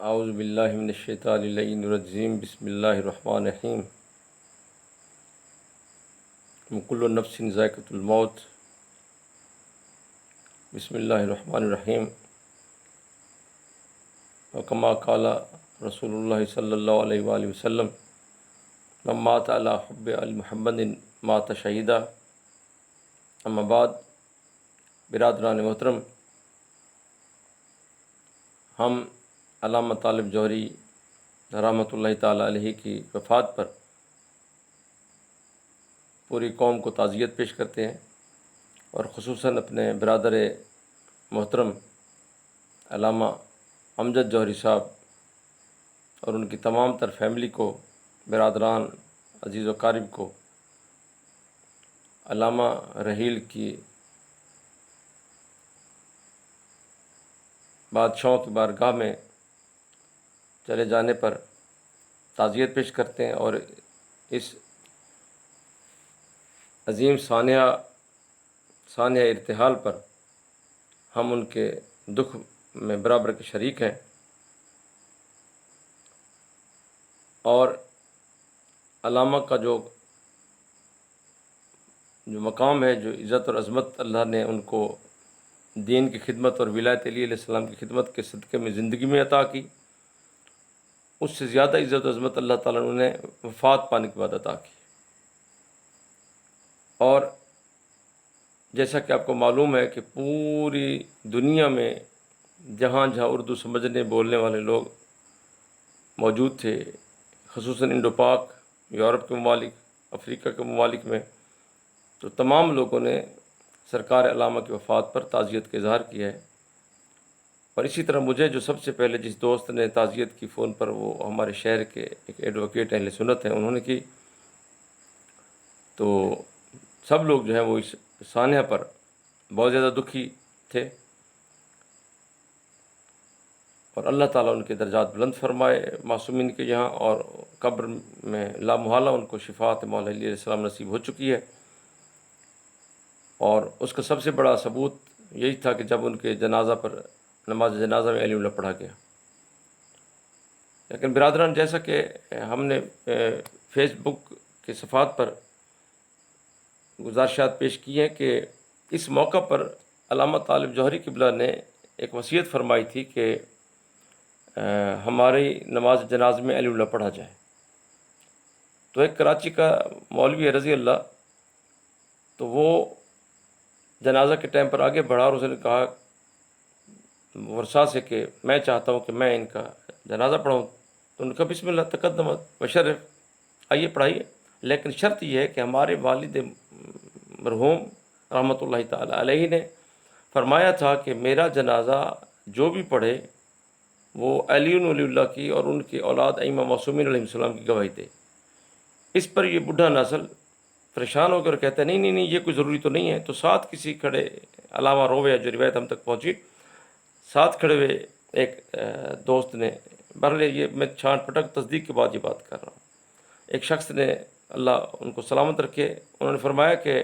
اعوذ باللہ من الشیطان اللعین الرجیم بسم اللہ الرحمن الرحیم کل نفس ذائقۃ الموت بسم اللہ الرحمن الرحیم وکما قال رسول اللہ صلی اللہ علیہ وآلہ وسلم من مات علی حب محمد مات شہیدا اما بعد برادران محترم، ہم علامہ طالب جوہری رحمۃ اللہ تعالیٰ علیہ کی وفات پر پوری قوم کو تعزیت پیش کرتے ہیں اور خصوصاً اپنے برادر محترم علامہ امجد جوہری صاحب اور ان کی تمام تر فیملی کو، برادران عزیز و قارب کو علامہ رحیل کی بادشاہوں کی بارگاہ میں چلے جانے پر تعزیت پیش کرتے ہیں اور اس عظیم سانحہ ارتحال پر ہم ان کے دکھ میں برابر کے شریک ہیں اور علامہ کا جو مقام ہے، جو عزت اور عظمت اللہ نے ان کو دین کی خدمت اور ولایت علی علیہ السلام کی خدمت کے صدقے میں زندگی میں عطا کی، اس سے زیادہ عزت و عظمت اللہ تعالیٰ نے انہیں وفات پانے کے بعد عطا کی۔ اور جیسا کہ آپ کو معلوم ہے کہ پوری دنیا میں جہاں جہاں اردو سمجھنے بولنے والے لوگ موجود تھے، خصوصاً انڈو پاک، یورپ کے ممالک، افریقہ کے ممالک میں، تو تمام لوگوں نے سرکار علامہ کی وفات پر تعزیت کا اظہار کیا ہے۔ اور اسی طرح مجھے جو سب سے پہلے جس دوست نے تعزیت کی فون پر، وہ ہمارے شہر کے ایک ایڈوکیٹ اہل سنت ہیں، انہوں نے کی، تو سب لوگ جو ہیں وہ اس سانحہ پر بہت زیادہ دکھی تھے، اور اللہ تعالیٰ ان کے درجات بلند فرمائے معصومین کے یہاں، اور قبر میں لامحالہ ان کو شفاعت مولا علی علیہ السلام نصیب ہو چکی ہے۔ اور اس کا سب سے بڑا ثبوت یہی تھا کہ جب ان کے جنازہ پر نماز جنازہ میں علی اللہ پڑھا گیا۔ لیکن برادران، جیسا کہ ہم نے فیس بک کے صفحات پر گزارشات پیش کی ہیں کہ اس موقع پر علامہ طالب جوہری قبلہ نے ایک وصیت فرمائی تھی کہ ہماری نماز جناز میں علی اللہ پڑھا جائے۔ تو ایک کراچی کا مولوی ہے رضی اللہ، تو وہ جنازہ کے ٹائم پر آگے بڑھا اور اس نے کہا ورثاء سے کہ میں چاہتا ہوں کہ میں ان کا جنازہ پڑھاؤں۔ تو انہوں نے کہا بسم اللہ تقدمت بشرف، آئیے پڑھائیے، لیکن شرط یہ ہے کہ ہمارے والد مرحوم رحمۃ اللہ تعالیٰ علیہ نے فرمایا تھا کہ میرا جنازہ جو بھی پڑھے وہ علی ولی اللہ کی اور ان کی اولاد ائمہ معصومین علیہ السلام کی گواہی دے۔ اس پر یہ بوڑھا نسل پریشان ہو کر کہتا ہے نہیں، یہ کوئی ضروری تو نہیں ہے۔ تو ساتھ کسی کھڑے علامہ رویا، جو روایت ہم تک پہنچی، ساتھ کھڑے ہوئے ایک دوست نے، بہرحال یہ میں چھانٹ پٹک تصدیق کے بعد یہ بات کر رہا ہوں، ایک شخص نے، اللہ ان کو سلامت رکھے، انہوں نے فرمایا کہ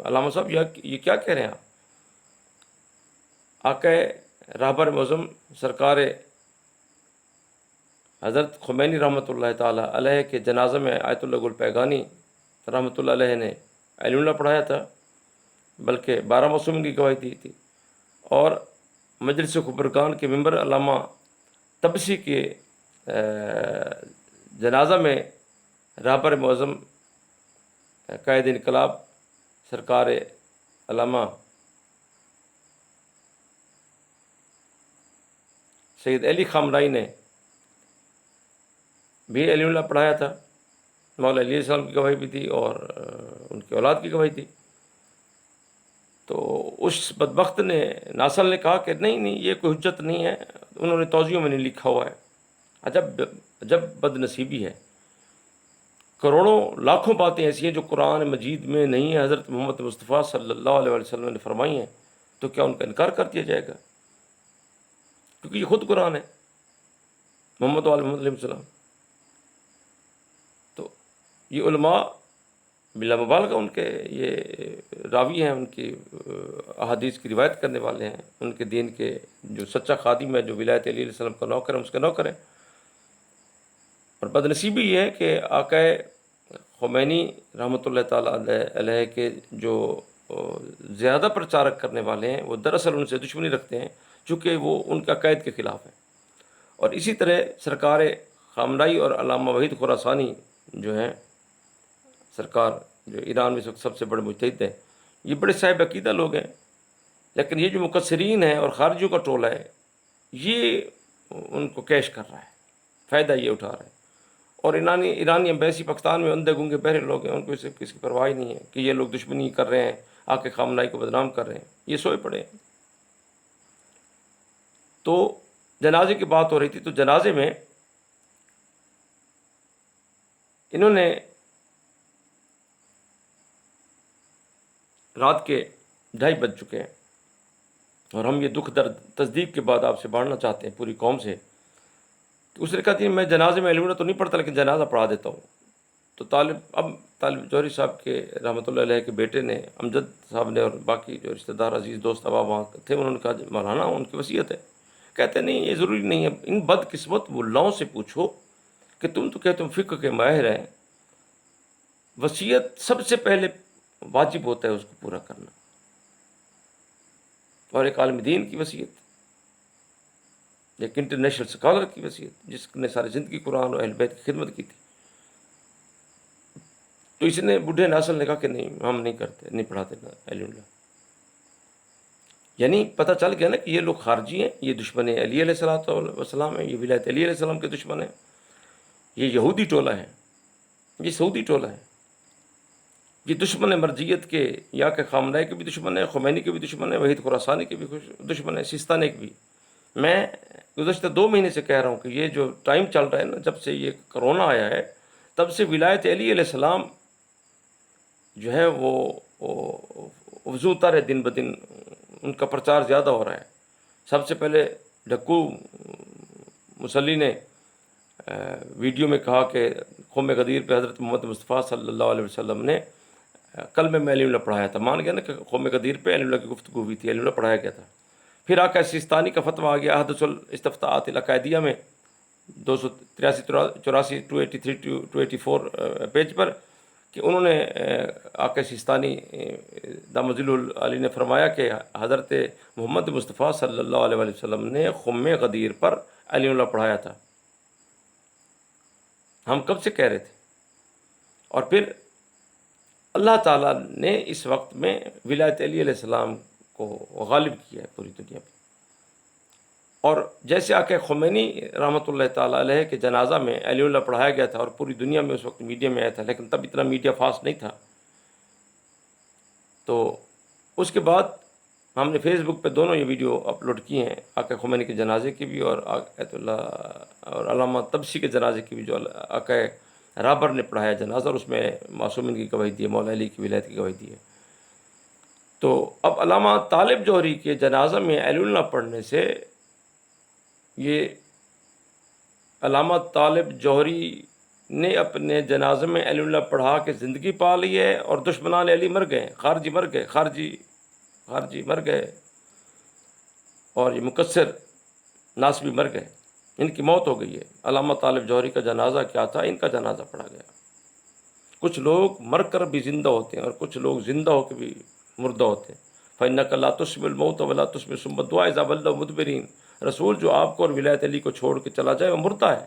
علامہ صاحب یہ کیا کہہ رہے ہیں آپ؟ آقا رہبر معظم سرکار حضرت خمینی رحمۃ اللہ تعالیٰ علیہ کے جنازہ میں آیت اللہ گل پیگانی رحمۃ اللہ علیہ نے علی اللہ پڑھایا تھا، بلکہ 12 معصومین کی گواہی دی تھی، اور مجلس خبرگان کے ممبر علامہ تبسی کے جنازہ میں رہبر معظم قائد انقلاب سرکار علامہ سید علی خامنائی نے بھی علی اللہ پڑھایا تھا، مولا علیہ السلام کی گواہی بھی دی اور ان کی اولاد کی گواہی دی۔ تو اس بدبخت نے ناصل نے کہا کہ نہیں، یہ کوئی حجت نہیں ہے، انہوں نے توضیحوں میں نہیں لکھا ہوا ہے۔ عجب بد نصیبی ہے، کروڑوں لاکھوں باتیں ایسی ہیں جو قرآن مجید میں نہیں ہیں، حضرت محمد مصطفیٰ صلی اللہ علیہ وسلم نے فرمائی ہیں، تو کیا ان کا انکار کر دیا جائے گا؟ کیونکہ یہ خود قرآن ہے، محمد علیہ السلام۔ تو یہ علماء بلا مبالغہ ان کے یہ راوی ہیں، ان کی احادیث کی روایت کرنے والے ہیں، ان کے دین کے جو سچا خادم ہے، جو ولایت علی علیہ السلام کا نوکر ہے، اس کے نوکر ہیں۔ اور بدنصیبی یہ ہے کہ آقا خمینی رحمۃ اللہ تعالیٰ علیہ کے جو زیادہ پرچارک کرنے والے ہیں، وہ دراصل ان سے دشمنی رکھتے ہیں، چونکہ وہ ان کا قید کے خلاف ہے۔ اور اسی طرح سرکار خامنائی اور علامہ وحید خراسانی جو ہیں، سرکار جو ایران میں اس وقت سب سے بڑے مجتہد ہیں، یہ بڑے صاحب عقیدہ لوگ ہیں، لیکن یہ جو مقصرین ہیں اور خارجیوں کا ٹولہ ہے، یہ ان کو کیش کر رہا ہے، فائدہ یہ اٹھا رہا ہے۔ اور ایرانی ایمبیسی پاکستان میں اندھے گونگے بہرے لوگ ہیں، ان کو اس سے کسی کی پرواہ ہی نہیں ہے کہ یہ لوگ دشمنی کر رہے ہیں، آ کے خامنائی کو بدنام کر رہے ہیں، یہ سوئے پڑے ہیں۔ تو جنازے کی بات ہو رہی تھی، تو جنازے میں انہوں نے رات کے 2:30 بج چکے ہیں، اور ہم یہ دکھ درد تصدیق کے بعد آپ سے بانٹنا چاہتے ہیں پوری قوم سے۔ تو اس نے کہا کہ میں جنازے میں الوداع تو نہیں پڑھتا، لیکن جنازہ پڑھا دیتا ہوں۔ تو طالب جوہری صاحب کے رحمۃ اللہ علیہ کے بیٹے نے، امجد صاحب نے، اور باقی جو رشتہ دار عزیز دوست احباب وہاں تھے، انہوں نے کہا مولانا ان کی وصیت ہے۔ کہتے نہیں، یہ ضروری نہیں ہے، ان بد قسمت ملاؤں سے پوچھو کہ تم تو کہتے تم فقہ کے ماہر ہیں، وصیت سب سے پہلے واجب ہوتا ہے اس کو پورا کرنا، اور ایک عالم دین کی وصیت، ایک انٹرنیشنل سکالر کی وصیت، جس نے ساری زندگی قرآن اور اہل بیت کی خدمت کی تھی۔ تو اس نے بوڑھے ناصر نے کہا کہ نہیں، ہم نہیں کرتے، نہیں پڑھاتے علی اللہ۔ یعنی پتہ چل گیا نا کہ یہ لوگ خارجی ہیں، یہ دشمن علی علیہ السلام ہیں، یہ ولایت علی علیہ السلام کے دشمن ہیں، یہ یہودی ٹولہ ہے، یہ سعودی ٹولہ ہے، یہ دشمن مرجیت کے، یا کہ خامنائی کے بھی دشمن ہے، خمینی کے بھی دشمن ہے، وحید خراسانی کے بھی دشمن ہے، سیستانی کے بھی۔ میں گزشتہ 2 مہینے سے کہہ رہا ہوں کہ یہ جو ٹائم چل رہا ہے نا، جب سے یہ کرونا آیا ہے، تب سے ولایت علی علیہ السلام جو ہے وہ افزودہ ہے، دن بدن ان کا پرچار زیادہ ہو رہا ہے۔ سب سے پہلے ڈھکو مسلی نے ویڈیو میں کہا کہ قوم غدیر پہ حضرت محمد مصطفیٰ صلی اللہ علیہ وسلم نے کلمہ میں علی اللہ پڑھایا تھا۔ مان گیا نا کہ قوم غدیر پہ علی اللہ کی گفتگو ہوئی تھی، علی اللہ پڑھایا گیا تھا۔ پھر آقا سیستانی کا فتویٰ آ گیا احدث الاستفتاءات العقائدیہ میں 283 283 284 پیج پر، کہ انہوں نے آقا سیستانی دامت ظلہ العالی نے فرمایا کہ حضرت محمد مصطفیٰ صلی اللہ علیہ وسلم نے قوم غدیر پر علی اللہ پڑھایا تھا۔ ہم کب سے کہہ رہے تھے، اور پھر اللہ تعالیٰ نے اس وقت میں ولایت علی علیہ السلام کو غالب کیا ہے پوری دنیا میں۔ اور جیسے آقا خمینی رحمۃ اللہ تعالیٰ علیہ کے جنازہ میں علی اللہ پڑھایا گیا تھا، اور پوری دنیا میں اس وقت میڈیا میں آیا تھا، لیکن تب اتنا میڈیا فاسٹ نہیں تھا۔ تو اس کے بعد ہم نے فیس بک پہ دونوں یہ ویڈیو اپلوڈ کی ہیں، آقا خمینی کے جنازے کی بھی، اور آیت اللہ اور علامہ طبسی کے جنازے کی بھی، جو آقا رابر نے پڑھایا جنازہ، اور اس میں معصومین کی گواہی دی ہے، مولا علی کی ولایت کی گواہی دی ہے۔ تو اب علامہ طالب جوہری کے جنازہ میں علی اللہ پڑھنے سے، یہ علامہ طالب جوہری نے اپنے جنازے میں علی اللہ پڑھا کے زندگی پا لی ہے، اور دشمنان علی مر گئے، خارجی مر گئے، خارجی مر گئے، اور یہ مقصر ناصبی مر گئے، ان کی موت ہو گئی ہے۔ علامہ طالب جوہری کا جنازہ کیا تھا؟ ان کا جنازہ پڑھا گیا۔ کچھ لوگ مر کر بھی زندہ ہوتے ہیں، اور کچھ لوگ زندہ ہو کے بھی مردہ ہوتے ہیں۔ فَإِنَّكَ لَا تُسْمِعُ الْمَوْتَ وَلَا تُسْمِعُ الصُّمَّ الدُّعَاءَ إِذَا وَلَّوْا مُدْبِرِينَ۔ رسول جو آپ کو اور ولایت علی کو چھوڑ کے چلا جائے وہ مردہ ہے،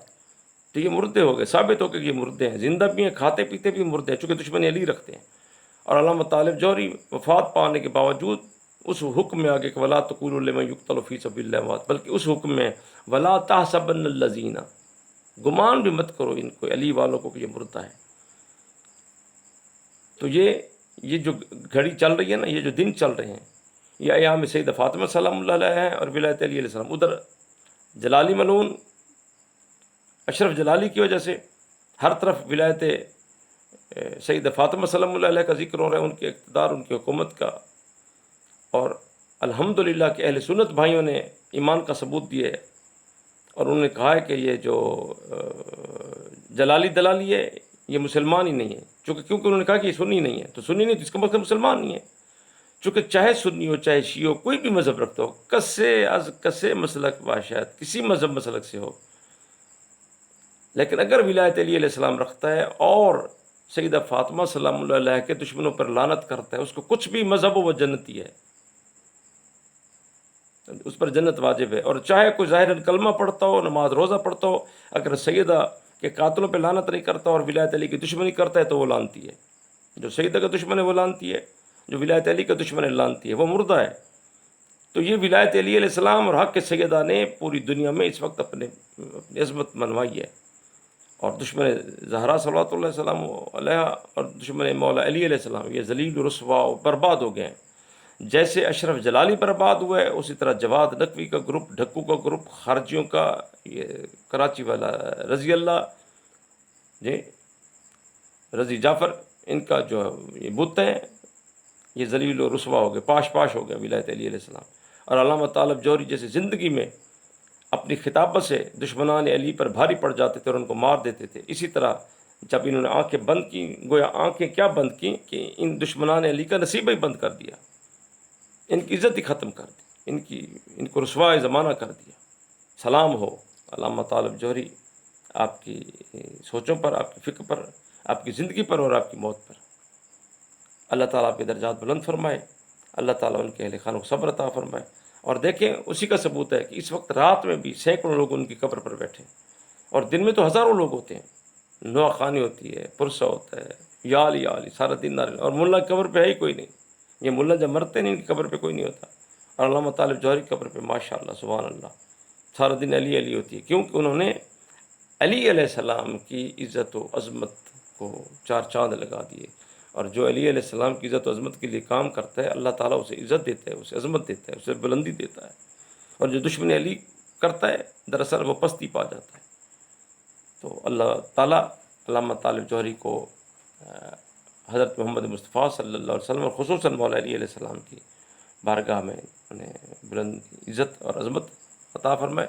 تو یہ مردے ہو گئے، ثابت ہو کہ یہ مردے ہیں، زندہ بھی ہیں، کھاتے پیتے بھی مردے ہیں، چونکہ دشمن علی رکھتے ہیں۔ اور علامہ طالب جوہری وفات پانے کے باوجود اس حکم میں آگے کہ وَلَا تَقُولُوا لِمَن يُقْتَلُ فِي سَبِيلِ اللَّهِ أَمْوَاتٌ، بلکہ اس حکم میں وَلَا تَحْسَبَنَّ الَّذِينَ، گمان بھی مت کرو ان کو، علی والوں کو، کہ یہ مردہ ہے۔ تو یہ جو گھڑی چل رہی ہے نا، یہ جو دن چل رہے ہیں، یہ ایام سیدہ فاطمہ سلام اللہ علیہ ہے، اور ولایت علی علیہ السلام۔ ادھر جلالی ملعون اشرف جلالی کی وجہ سے ہر طرف ولایت سیدہ فاطمہ سلام اللہ علیہ کا ذکر ہو رہا ہے، ان کے اقتدار، ان کی حکومت کا۔ اور الحمدللہ کہ اہل سنت بھائیوں نے ایمان کا ثبوت دیے، اور انہوں نے کہا ہے کہ یہ جو جلالی دلالی ہے، یہ مسلمان ہی نہیں ہے، کیونکہ انہوں نے کہا کہ یہ سنی نہیں ہے، تو سنی نہیں تو اس کا مطلب مسلمان نہیں ہے. چونکہ چاہے سنی ہو چاہے شیعہ ہو، کوئی بھی مذہب رکھتا ہو، کسے از کسے مسلک باشد، کسی مذہب مسلک سے ہو، لیکن اگر ولایت علی علیہ السلام رکھتا ہے اور سیدہ فاطمہ سلام اللہ علیہ کے دشمنوں پر لعنت کرتا ہے، اس کو کچھ بھی مذہب ہو وہ جنتی ہے، اس پر جنت واجب ہے. اور چاہے کوئی ظاہر کلمہ پڑھتا ہو، نماز روزہ پڑھتا ہو، اگر سیدہ کے قاتلوں پہ لعنت نہیں کرتا اور ولایت علی کی دشمنی کرتا ہے تو وہ لعنتی ہے. جو سیدہ کا دشمن ہے وہ لعنتی ہے، جو ولایت علی کا دشمن ہے لعنتی ہے، وہ مردہ ہے. تو یہ ولایت علی علیہ السلام اور حق کے سیدہ نے پوری دنیا میں اس وقت اپنی عظمت منوائی ہے. اور دشمن زہرا صلوات اللہ السلام علیہ اور دشمن مولا علی علیہ السلام یہ ذلیل و رسوا و برباد ہو گئے ہیں. جیسے اشرف جلالی برباد ہوا ہے، اسی طرح جواد نقوی کا گروپ، ڈھکو کا گروپ، خارجیوں کا یہ کراچی والا رضی اللہ جی رضی جعفر، ان کا جو یہ بت ہیں یہ ذلیل و رسوا ہو گئے، پاش ہو گیا ولایت علی علیہ السلام. اور علامہ طالب جوہری جیسے زندگی میں اپنی خطابت سے دشمنان علی پر بھاری پڑ جاتے تھے اور ان کو مار دیتے تھے، اسی طرح جب انہوں نے آنکھیں بند کی، گویا آنکھیں کیا بند کی کہ ان دشمنان علی کا نصیبہ ہی بند کر دیا، ان کی عزت ہی ختم کر دی، ان کو رسوائے زمانہ کر دیا. سلام ہو علامہ طالب جوہری، آپ کی سوچوں پر، آپ کی فکر پر، آپ کی زندگی پر اور آپ کی موت پر. اللہ تعالیٰ آپ کے درجات بلند فرمائے، اللہ تعالیٰ ان کے اہل خانوں کو صبر عطا فرمائے. اور دیکھیں اسی کا ثبوت ہے کہ اس وقت رات میں بھی سینکڑوں لوگ ان کی قبر پر بیٹھے، اور دن میں تو ہزاروں لوگ ہوتے ہیں، نوح خوانی ہوتی ہے، پرسہ ہوتا ہے، یالی سارا دن نعرے، اور ملا کی قبر پہ ہے ہی کوئی نہیں. یہ ملا جب مرتے نہیں ان کی قبر پہ کوئی نہیں ہوتا. اور علامہ طالب جوہری کی قبر پہ ماشاء اللہ سبحان اللہ سارا دن علی علی ہوتی ہے، کیونکہ انہوں نے علی علیہ السلام کی عزت و عظمت کو چار چاند لگا دیے. اور جو علی علیہ السلام کی عزت و عظمت کے لیے کام کرتا ہے، اللہ تعالیٰ اسے عزت دیتا ہے، اسے عظمت دیتا ہے، اسے بلندی دیتا ہے. اور جو دشمن علی کرتا ہے دراصل وہ پستی پا جاتا ہے. تو اللہ تعالیٰ علامہ طالب جوہری کو حضرت محمد مصطفیٰ صلی اللہ علیہ وسلم اور خصوصاً مولا علی علیہ السلام کی بارگاہ میں انہیں بلند عزت اور عظمت عطا فرمائے،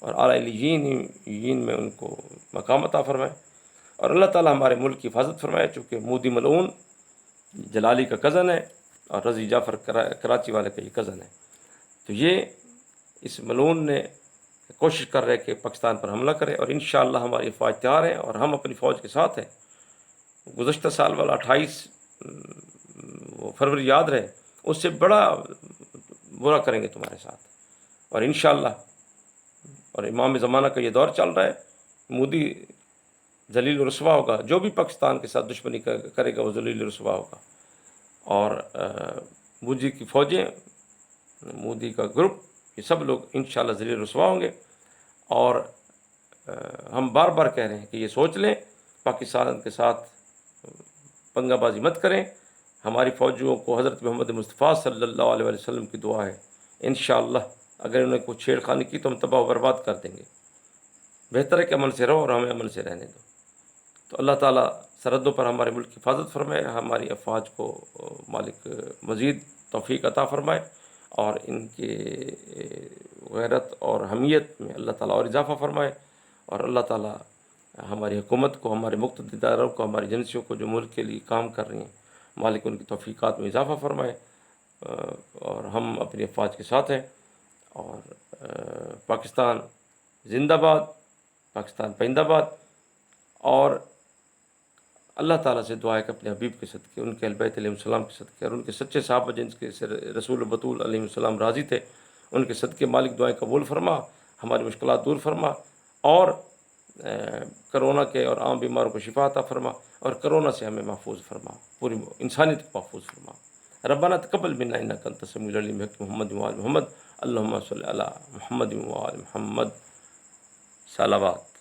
اور اعلیٰ علیین میں ان کو مقام عطا فرمائے. اور اللہ تعالیٰ ہمارے ملک کی حفاظت فرمائے، چونکہ مودی ملعون جلالی کا کزن ہے اور رضی جعفر کراچی والے کا یہ کزن ہے. تو یہ اس ملعون نے کوشش کر رہے کہ پاکستان پر حملہ کرے، اور انشاءاللہ ہماری افواج تیار ہیں اور ہم اپنی فوج کے ساتھ ہیں. گزشتہ سال والا 28 فروری یاد رہے، اس سے بڑا برا کریں گے تمہارے ساتھ. اور انشاءاللہ اور امام زمانہ کا یہ دور چل رہا ہے، مودی ذلیل و رسوا ہوگا، جو بھی پاکستان کے ساتھ دشمنی کرے گا وہ ذلیل و رسوا ہوگا. اور مودی کی فوجیں، مودی کا گروپ، یہ سب لوگ انشاءاللہ ذلیل و رسوا ہوں گے. اور ہم بار بار کہہ رہے ہیں کہ یہ سوچ لیں، پاکستان کے ساتھ پنگا بازی مت کریں. ہماری فوجیوں کو حضرت محمد مصطفیٰ صلی اللہ علیہ وسلم کی دعا ہے، انشاءاللہ اگر انہوں نے کوئی چھیڑ خانی کی تو ہم تباہ و برباد کر دیں گے. بہتر ہے کہ امن سے رہو اور ہمیں امن سے رہنے دو. تو اللہ تعالیٰ سرحدوں پر ہمارے ملک کی حفاظت فرمائے، ہماری افواج کو مالک مزید توفیق عطا فرمائے، اور ان کے غیرت اور حمیت میں اللہ تعالیٰ اور اضافہ فرمائے. اور اللہ تعالیٰ ہماری حکومت کو، ہمارے مقتدر اداروں کو، ہماری ایجنسیوں کو جو ملک کے لیے کام کر رہی ہیں، مالک ان کی توفیقات میں اضافہ فرمائے. اور ہم اپنی افواج کے ساتھ ہیں. اور پاکستان زندہ باد، پاکستان پائندہ باد. اور اللہ تعالیٰ سے دعا ہے کہ اپنے حبیب کے صدقے، ان کے اہل بیت علیہ السلام کے صدقے، اور ان کے سچے صحابہ جن کے سے رسول بطول علیہ السلام راضی تھے، ان کے صدقے مالک دعائیں قبول فرما، ہماری مشکلات دور فرما، اور کرونا کے اور عام بیماروں کو شفا عطا فرما، اور کرونا سے ہمیں محفوظ فرما، پوری انسانیت کو محفوظ فرما. ربنا تقبل منا انک انت السمیع العلیم محمد وآل محمد اللہم صلی علی محمد وآل محمد. صلوات.